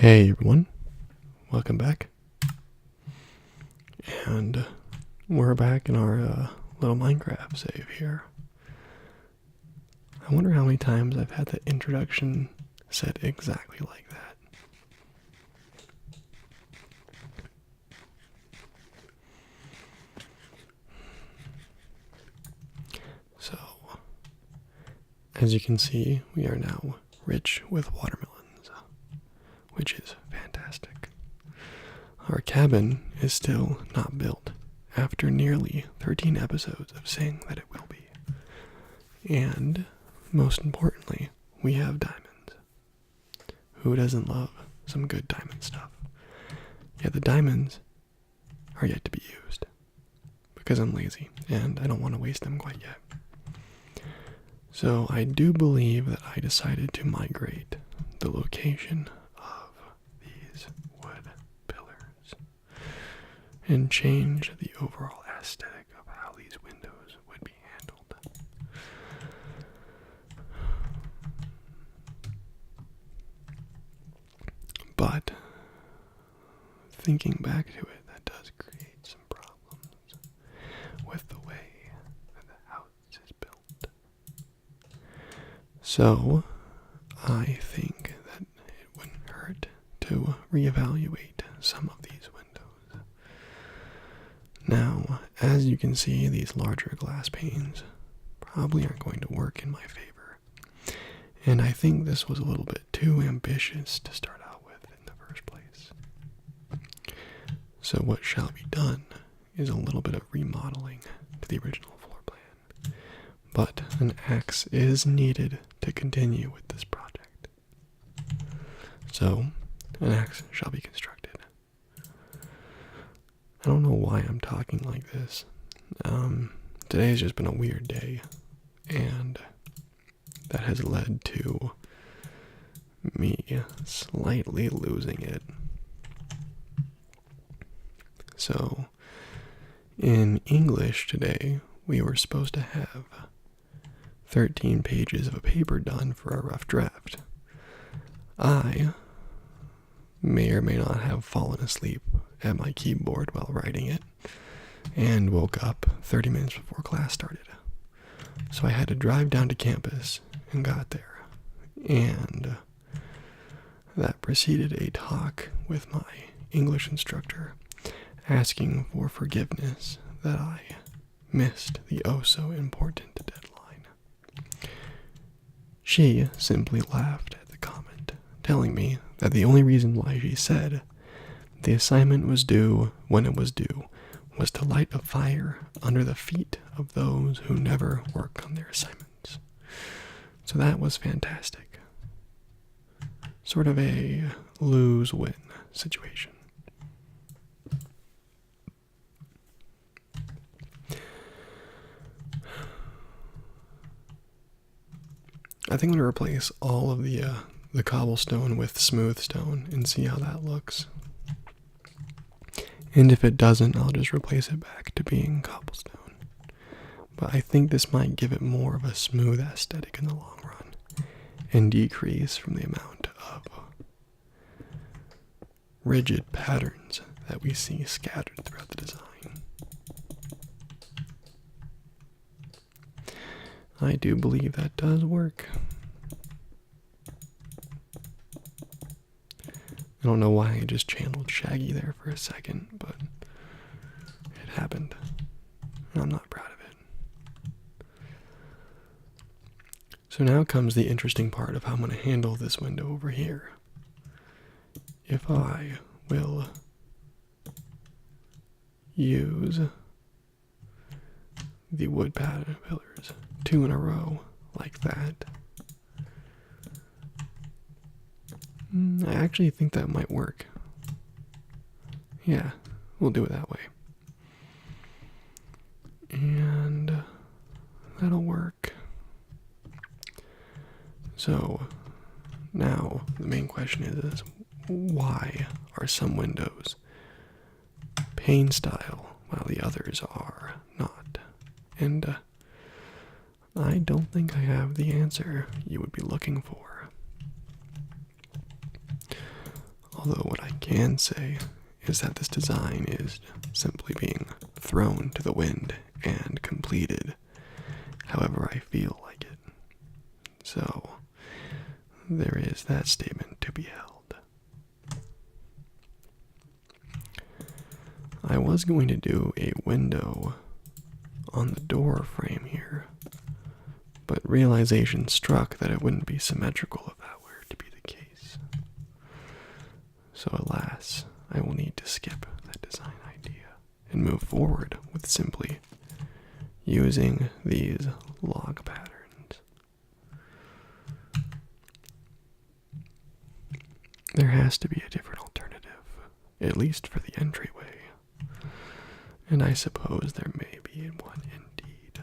Hey everyone, welcome back. And we're back in our little Minecraft save here. I wonder how many times I've had the introduction set exactly like that. So, as you can see, we are now rich with watermelons, which is fantastic. Our cabin is still not built after nearly 13 episodes of saying that it will be. And, most importantly, we have diamonds. Who doesn't love some good diamond stuff? Yet the diamonds are yet to be used. Because I'm lazy, and I don't want to waste them quite yet. So I do believe that I decided to migrate the location of these wood pillars and change the overall aesthetic of how these windows would be handled. But thinking back to it, that does create some problems with the way that the house is built. So, I think that it wouldn't hurt to reevaluate some of these windows. Now, as you can see, these larger glass panes probably aren't going to work in my favor. And I think this was a little bit too ambitious to start out with in the first place. So what shall be done is a little bit of remodeling to the original floor plan. But an axe is needed to continue with this project. So, an axe shall be constructed. I don't know why I'm talking like this. Today's just been a weird day, and that has led to me slightly losing it. So, in English today, we were supposed to have 13 pages of a paper done for a rough draft. I may or may not have fallen asleep at my keyboard while writing it, and woke up 30 minutes before class started. So I had to drive down to campus and got there, and that preceded a talk with my English instructor asking for forgiveness that I missed the oh-so-important deadline. She simply laughed at the comment, telling me that the only reason why she said the assignment was due when it was due was to light a fire under the feet of those who never work on their assignments. So that was fantastic. Sort of a lose-win situation. I think I'm going to replace all of the cobblestone with smooth stone and see how that looks. And if it doesn't, I'll just replace it back to being cobblestone. But I think this might give it more of a smooth aesthetic in the long run and decrease from the amount of rigid patterns that we see scattered throughout the design. I do believe that does work. I don't know why I just channeled Shaggy there for a second, but it happened. And I'm not proud of it. So now comes the interesting part of how I'm going to handle this window over here. If I will use the wood pattern pillars 2 in a row like that, I actually think that might work. Yeah, we'll do it that way. And that'll work. So now the main question is why are some windows pane style while the others are not? And I don't think I have the answer you would be looking for. Although what I can say is that this design is simply being thrown to the wind and completed however I feel like it. So, there is that statement to be held. I was going to do a window on the door frame here, but realization struck that it wouldn't be symmetrical if that were to be the case. So alas, I will need to skip that design idea and move forward with simply using these log patterns. There has to be a different alternative, at least for the entryway. And I suppose there may be one indeed.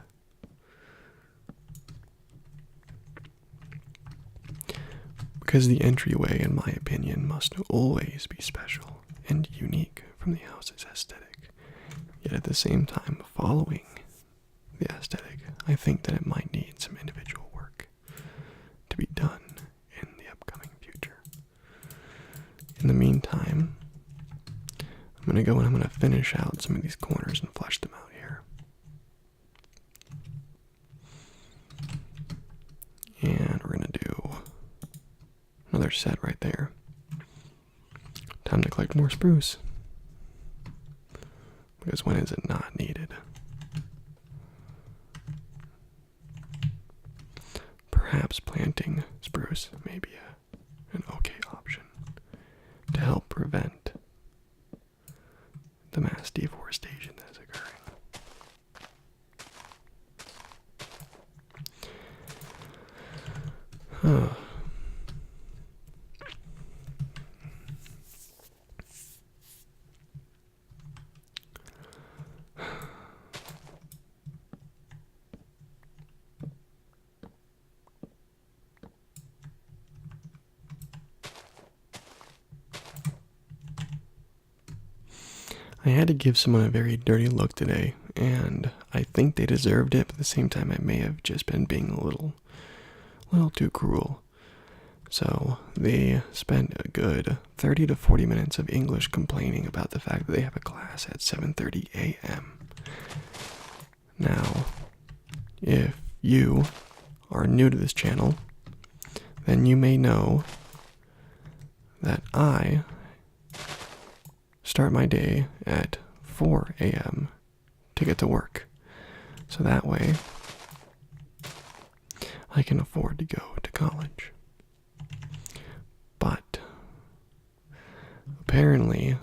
Because the entryway, in my opinion, must always be special and unique from the house's aesthetic. Yet at the same time, following the aesthetic, I think that it might need some individual work to be done in the upcoming future. In the meantime, I'm going to go and I'm going to finish out some of these corners and flesh them out here. And we're going to do another set right there. Time to collect more spruce. Because when is it not needed? Perhaps planting spruce may be an okay option to help prevent the mass deforestation that is occurring. I had to give someone a very dirty look today, and I think they deserved it, but at the same time I may have just been being a little too cruel. So they spent a good 30 to 40 minutes of English complaining about the fact that they have a class at 7:30 a.m. Now, if you are new to this channel, then you may know that I start my day at 4 a.m. to get to work. So that way, I can afford to go to college. But apparently,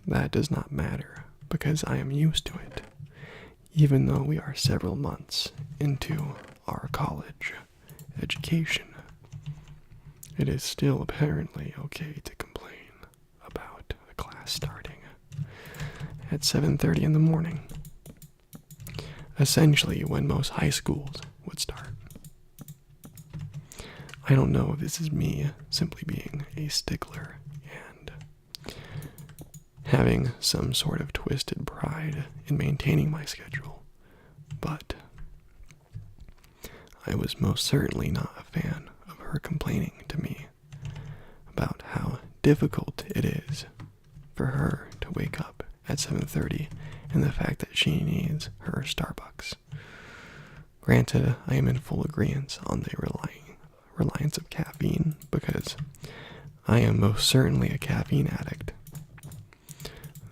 that does not matter because I am used to it. Even though we are several months into our college education, it is still apparently okay to complain about a class starting at 7:30 in the morning. Essentially when most high schools would start. I don't know if this is me simply being a stickler and having some sort of twisted pride in maintaining my schedule, but I was most certainly not a fan of her complaining to me about how difficult it is for her to wake up at 7:30 and the fact that she needs her Starbucks. Granted, I am in full agreement on the reliance of caffeine because I am most certainly a caffeine addict.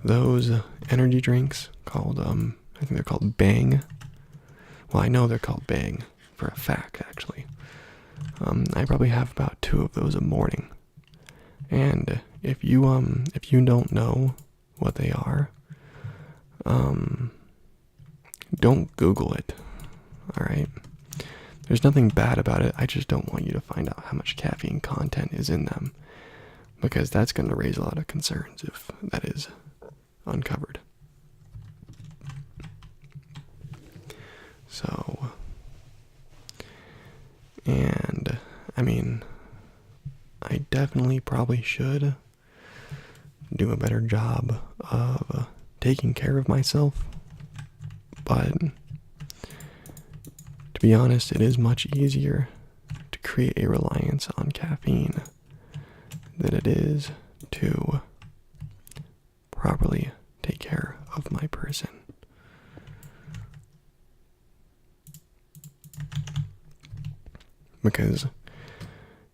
Those energy drinks called, I think they're called Bang. Well, I know they're called Bang for a fact, actually. I probably have about 2 of those a morning. And if you don't know what they are, don't Google it. Alright? There's nothing bad about it. I just don't want you to find out how much caffeine content is in them, because that's going to raise a lot of concerns if that is uncovered. So, and I mean, I definitely probably should do a better job of taking care of myself, but to be honest, it is much easier to create a reliance on caffeine than it is to properly take care of my person. Because,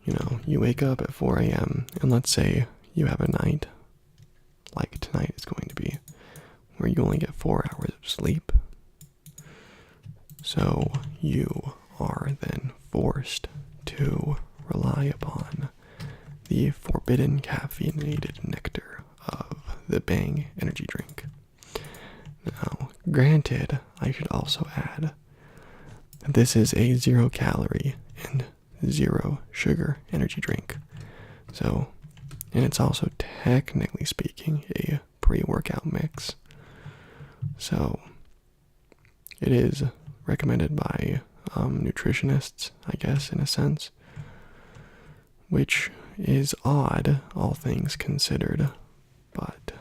you know, you wake up at 4 a.m. and let's say you have a night, like tonight is going to be, where you only get 4 hours of sleep. So you are then forced to rely upon the forbidden caffeinated nectar of the Bang energy drink. Now, granted, I should also add that this is a 0-calorie and 0-sugar energy drink. So, and it's also technically speaking a pre-workout mix. So, it is recommended by nutritionists, I guess, in a sense, which is odd, all things considered, but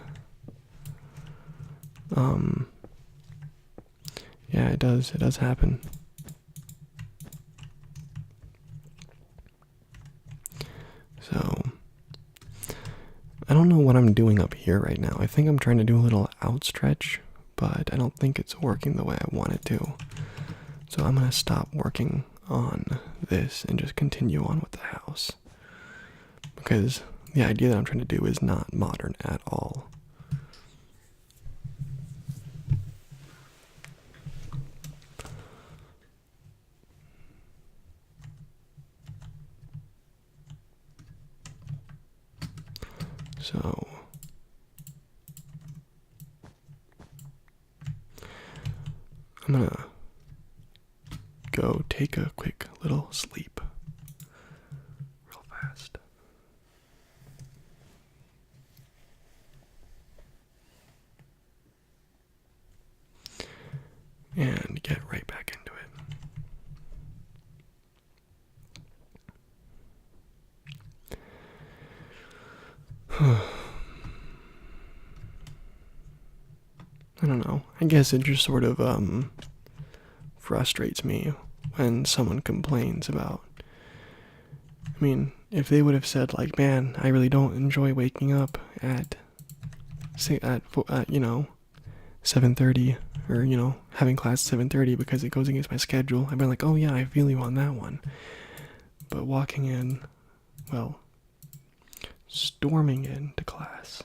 yeah, it does happen. So I don't know what I'm doing up here right now. I think I'm trying to do a little outstretch, but I don't think it's working the way I want it to. So I'm gonna stop working on this and just continue on with the house, because the idea that I'm trying to do is not modern at all. So I'm gonna go take a quick little sleep real fast. And get right back into it. I don't know. I guess it just sort of frustrates me when someone complains about. I mean, if they would have said like, "Man, I really don't enjoy waking up at 7:30, or having class at 7:30 because it goes against my schedule," I'd be like, "Oh yeah, I feel you on that one." But walking in, well, storming into class,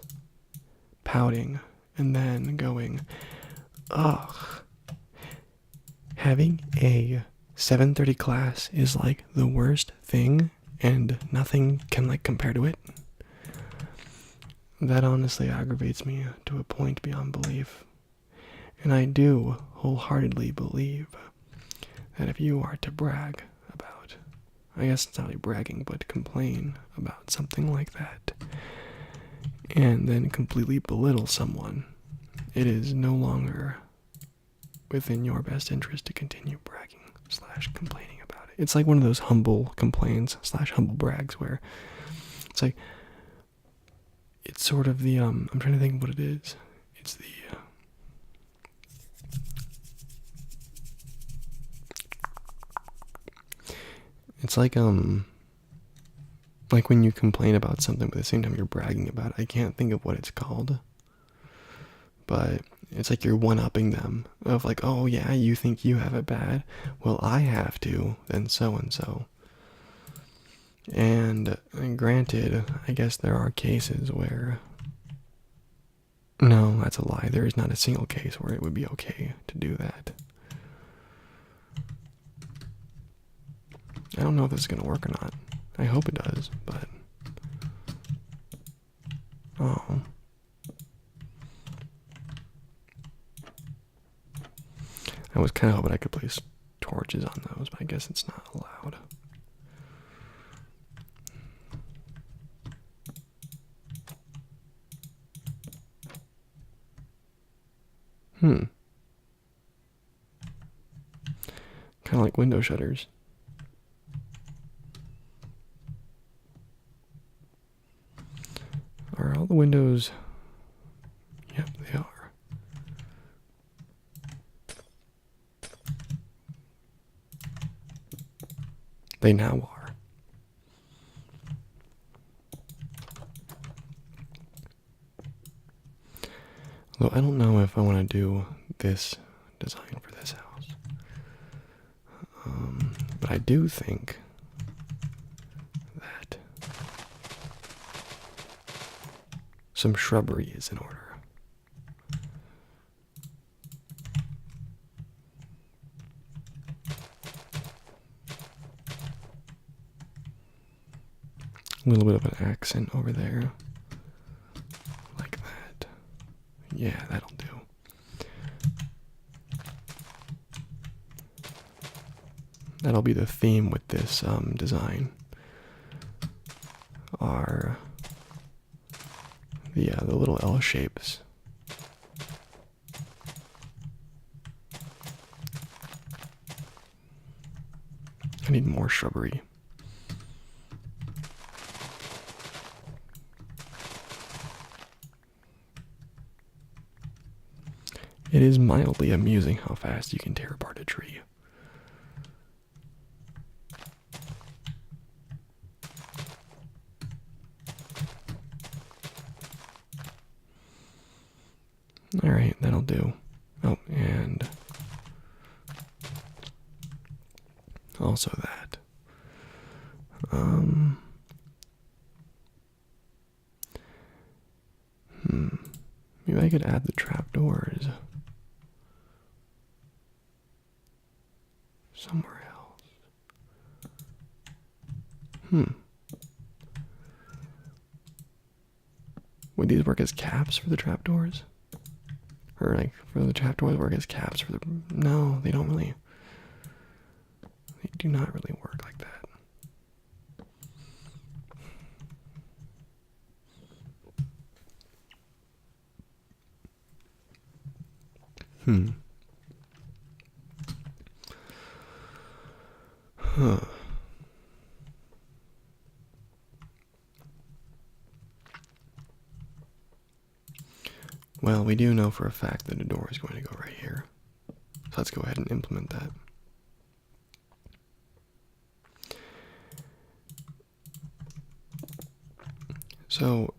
pouting, and then going, ugh, having a 7:30 class is like the worst thing and nothing can like compare to it. That honestly aggravates me to a point beyond belief. And I do wholeheartedly believe that if you are to brag about, I guess it's not really bragging, but complain about something like that, and then completely belittle someone, it is no longer within your best interest to continue bragging / complaining about it. It's like one of those humble complaints / humble brags where it's like, it's sort of the, I'm trying to think of what it is. It's the, it's like when you complain about something, but at the same time you're bragging about it. I can't think of what it's called, but it's like you're one-upping them, of like, oh yeah, you think you have it bad, well I have to, then so and so. And granted, I guess there are cases where, no, that's a lie, there is not a single case where it would be okay to do that. I don't know if this is gonna work or not. I hope it does, but oh, I was kind of hoping I could place torches on those, but I guess it's not allowed. Kind of like window shutters. Are all the windows? Yep, they are. They now are. Though I don't know if I want to do this design for this house. But I do think that some shrubbery is in order. A little bit of an accent over there. Like that. Yeah, that'll do. That'll be the theme with this design. Are the little L shapes. I need more shrubbery. It is mildly amusing how fast you can tear apart a tree. Alright, that'll do. Oh, and also that. Maybe I could add the trapdoors somewhere else. Would these work as caps for the trapdoors? Or like for the trapdoors work as caps for the... No, they don't really... They do not really work like that. Huh. Well, we do know for a fact that a door is going to go right here. So let's go ahead and implement that. So,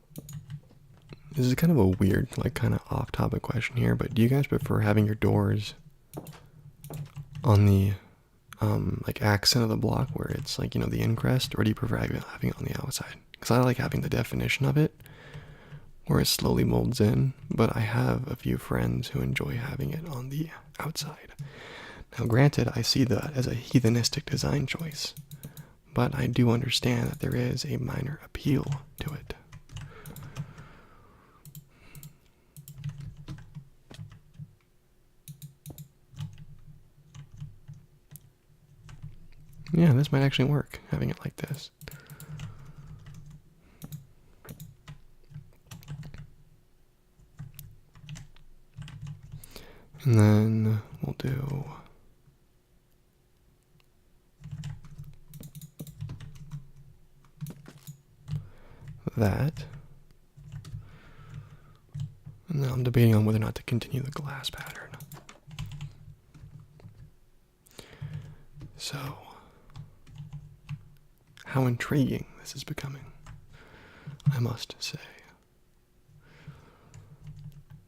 this is kind of a weird, like kind of off-topic question here, but do you guys prefer having your doors on the like accent of the block where it's like, you know, the increst, or do you prefer having it on the outside? Because I like having the definition of it where it slowly molds in, but I have a few friends who enjoy having it on the outside. Now granted, I see that as a heathenistic design choice, but I do understand that there is a minor appeal to it. Yeah, this might actually work, having it like this. And then we'll do that. And then I'm debating on whether or not to continue the glass pattern. So, how intriguing this is becoming, I must say.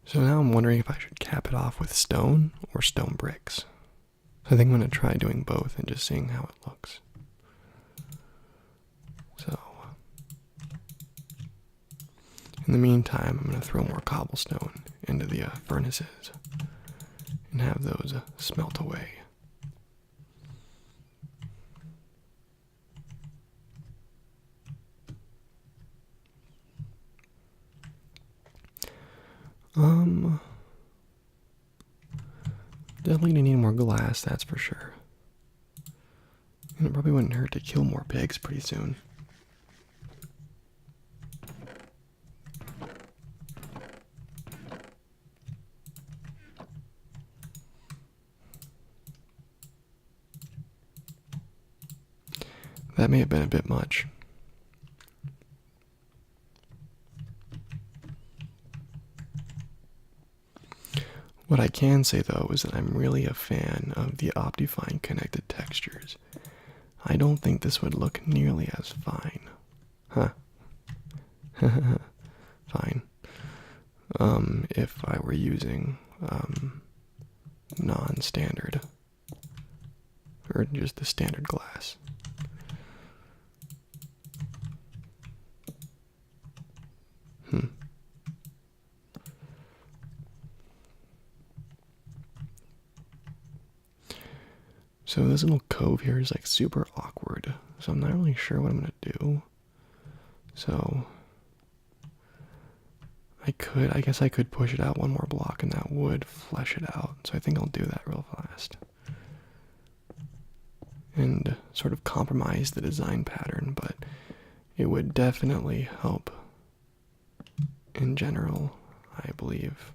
So now I'm wondering if I should cap it off with stone or stone bricks. I think I'm going to try doing both and just seeing how it looks. So, in the meantime, I'm going to throw more cobblestone into the furnaces and have those smelt away. Definitely gonna need more glass, that's for sure. And it probably wouldn't hurt to kill more pigs pretty soon. That may have been a bit much. What I can say though is that I'm really a fan of the Optifine connected textures. I don't think this would look nearly as fine. Huh. Fine. if I were using non-standard, or just the standard glass. So this little cove here is like super awkward, so I'm not really sure what I'm gonna do. So I guess I could push it out one more block and that would flesh it out. So I think I'll do that real fast. And sort of compromise the design pattern, but it would definitely help in general, I believe.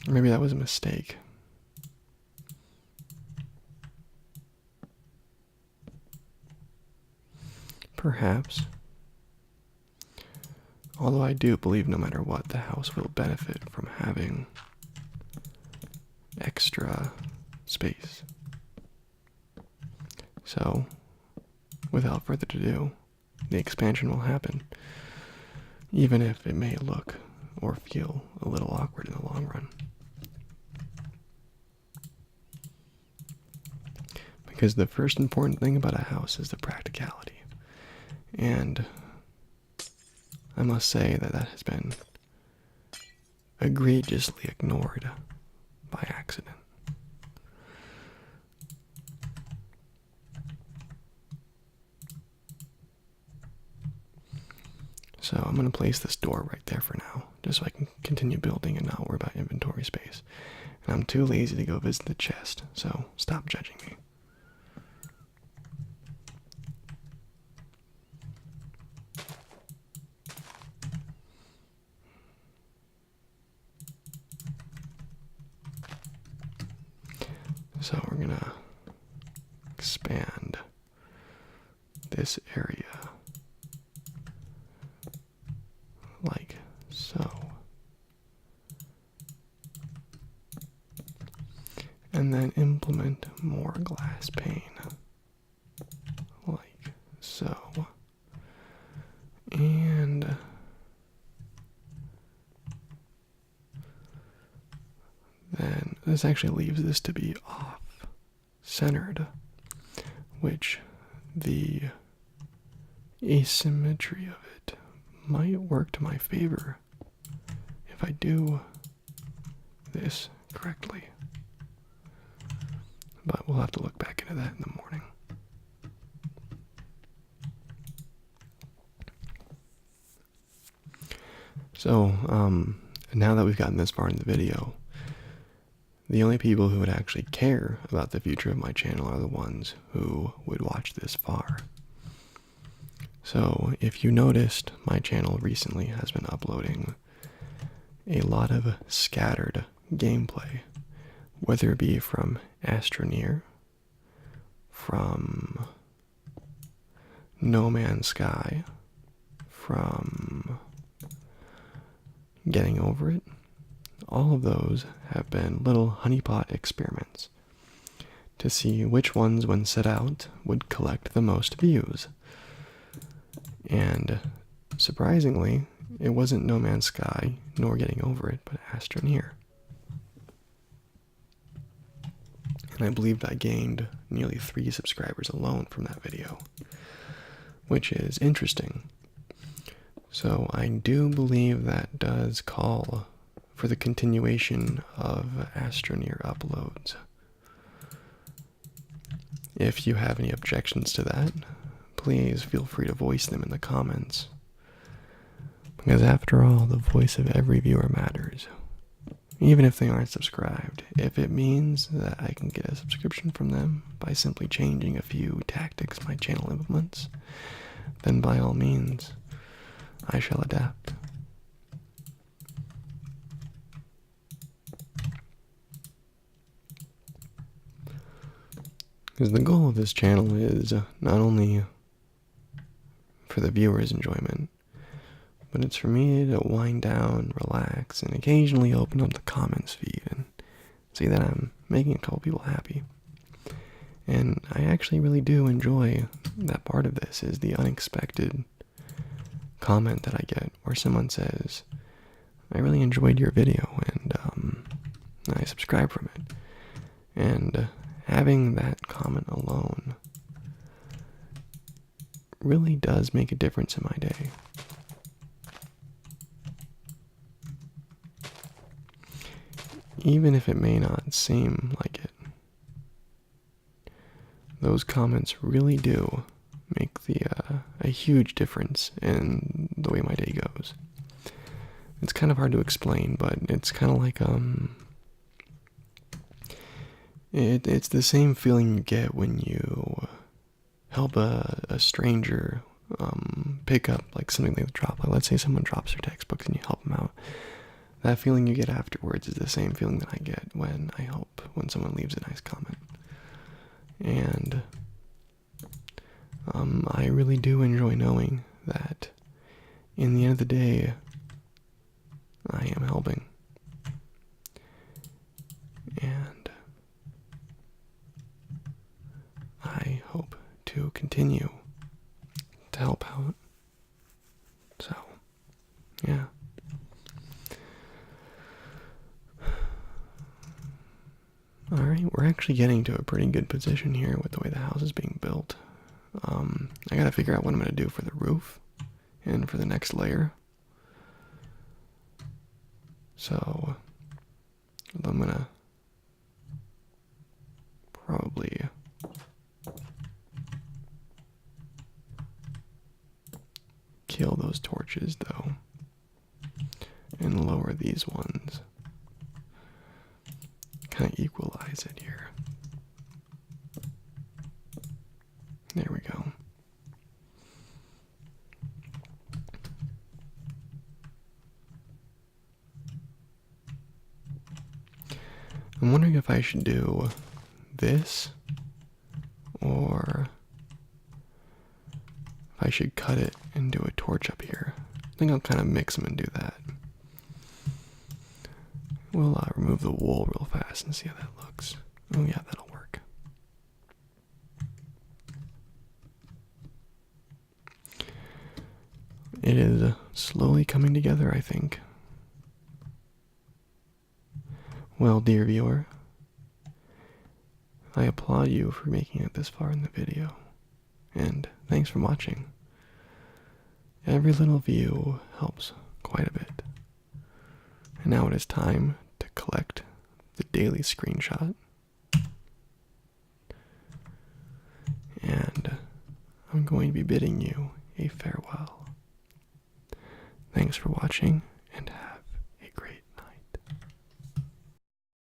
Maybe that was a mistake. Perhaps. Although I do believe no matter what, the house will benefit from having extra space. So, without further ado, the expansion will happen, even if it may look or feel a little awkward in the long run. Because the first important thing about a house is the practicality. And I must say that that has been egregiously ignored by accident. So I'm going to place this door right there for now, just so I can continue building and not worry about inventory space. And I'm too lazy to go visit the chest, so stop judging me. So we're going to expand this area like so. And then implement more glass pane like so. And then this actually leaves this to be off-centered, which the asymmetry of it might work to my favor if I do this correctly. But we'll have to look back into that in the morning. So, now that we've gotten this far in the video, the only people who would actually care about the future of my channel are the ones who would watch this far. So, if you noticed, my channel recently has been uploading a lot of scattered gameplay, whether it be from Astroneer, from No Man's Sky, from Getting Over It. All of those have been little honeypot experiments to see which ones, when set out, would collect the most views. And surprisingly, it wasn't No Man's Sky nor Getting Over It, but Astroneer. And I believed I gained nearly 3 subscribers alone from that video, which is interesting. So I do believe that does call for the continuation of Astroneer uploads. If you have any objections to that, please feel free to voice them in the comments. Because after all, the voice of every viewer matters. Even if they aren't subscribed. If it means that I can get a subscription from them by simply changing a few tactics my channel implements, then by all means, I shall adapt. Because the goal of this channel is not only for the viewer's enjoyment, but it's for me to wind down, relax, and occasionally open up the comments feed and see that I'm making a couple people happy. And I actually really do enjoy that part of this, is the unexpected comment that I get where someone says, I really enjoyed your video, and I subscribe from it. And having that comment alone really does make a difference in my day. Even if it may not seem like it, those comments really do make a huge difference in the way my day goes. It's kind of hard to explain, but it's kind of like it's the same feeling you get when you help a stranger pick up like something they drop. Like, let's say someone drops their textbooks and you help them out. That feeling you get afterwards is the same feeling that I get when someone leaves a nice comment. And I really do enjoy knowing that in the end of the day, I am helping. And I hope to continue to help out. So, yeah. Alright, we're actually getting to a pretty good position here with the way the house is being built. I gotta figure out what I'm gonna do for the roof and for the next layer. So, I'm gonna probably kill those torches though and lower these ones. Kind of equalize it here. There we go. I'm wondering if I should do this or if I should cut it and do a torch up here. I think I'll kind of mix them and do that. We'll remove the wool real fast and see how that looks. Oh yeah, that'll work. It is slowly coming together, I think. Well, dear viewer, I applaud you for making it this far in the video, and thanks for watching. Every little view helps quite a bit. And now it is time to collect the daily screenshot. And I'm going to be bidding you a farewell. Thanks for watching,